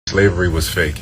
Slavery was fake.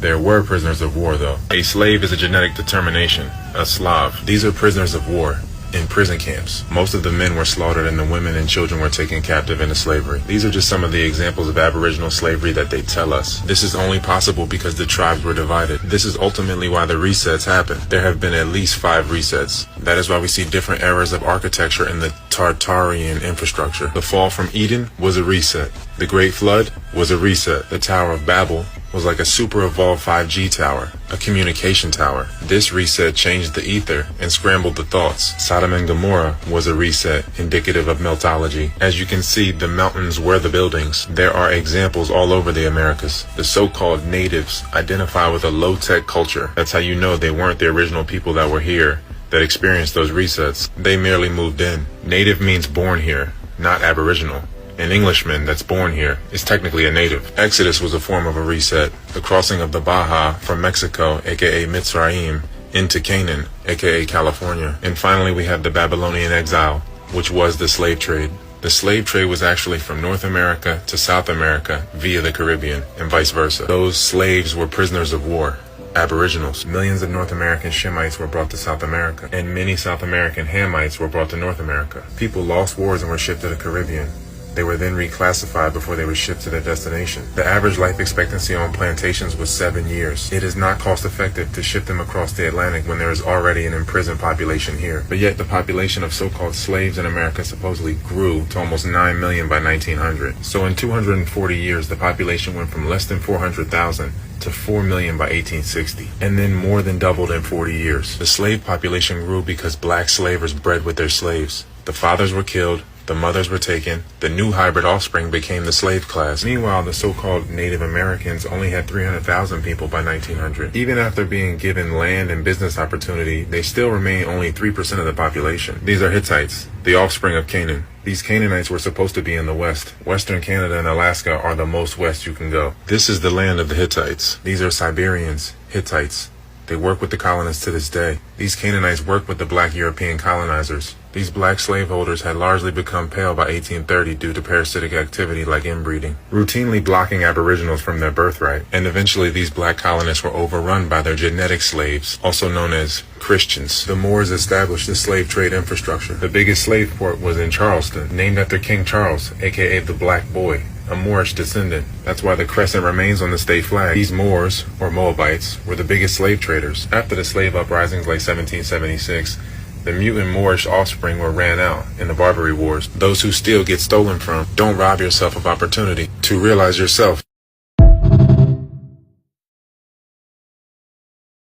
There were prisoners of war, though. A slave is a genetic determination, a Slav. These are prisoners of war in prison camps. Most of the men were slaughtered and the women and children were taken captive into slavery. These are just some of the examples of Aboriginal slavery that they tell us. This is only possible because the tribes were divided. This is ultimately why the resets happened. There have been at least 5 resets. That is why we see different eras of architecture in the Tartarian infrastructure. The fall from Eden was a reset. The Great Flood was a reset. The Tower of Babel was like a super evolved 5G tower, a communication tower. This reset changed the ether and scrambled the thoughts. Sodom and Gomorrah was a reset, indicative of meltology. As you can see, the mountains were the buildings. There are examples all over the Americas. The so-called natives identify with a low-tech culture. That's how you know they weren't the original people that were here that experienced those resets. They merely moved in. Native means born here, not Aboriginal. An Englishman that's born here is technically a native. Exodus was a form of a reset. The crossing of the Baja from Mexico, aka Mitzrayim, into Canaan, aka California. And finally we have the Babylonian exile, which was the slave trade. The slave trade was actually from North America to South America via the Caribbean and vice versa. Those slaves were prisoners of war. Aboriginals. Millions of North American Shemites were brought to South America, and many South American Hamites were brought to North America. People lost wars and were shipped to the Caribbean. They were then reclassified before they were shipped to their destination. The average life expectancy on plantations was 7 years. It is not cost effective to ship them across the Atlantic when there is already an imprisoned population here. But yet the population of so-called slaves in America supposedly grew to almost 9 million by 1900. So in 240 years, the population went from less than 400,000 to 4 million by 1860, and then more than doubled in 40 years. The slave population grew because black slavers bred with their slaves. The fathers were killed, the mothers were taken, the new hybrid offspring became the slave class. Meanwhile, the so-called Native Americans only had 300,000 people by 1900. Even after being given land and business opportunity, they still remain only 3% of the population. These are Hittites, the offspring of Canaan. These Canaanites were supposed to be in the west. Western Canada and Alaska are the most west you can go. This is the land of the Hittites. These are Siberians, Hittites. They work with the colonists to this day. These Canaanites work with the black European colonizers. These black slaveholders had largely become pale by 1830 due to parasitic activity like inbreeding, routinely blocking Aboriginals from their birthright. And eventually these black colonists were overrun by their genetic slaves, also known as Christians. The Moors established the slave trade infrastructure. The biggest slave port was in Charleston, named after King Charles, aka the Black Boy, a Moorish descendant. That's why the crescent remains on the state flag. These Moors, or Moabites, were the biggest slave traders. After the slave uprisings like 1776, the mutant Moorish offspring were ran out in the Barbary Wars. Those who steal get stolen from. Don't rob yourself of opportunity to realize yourself.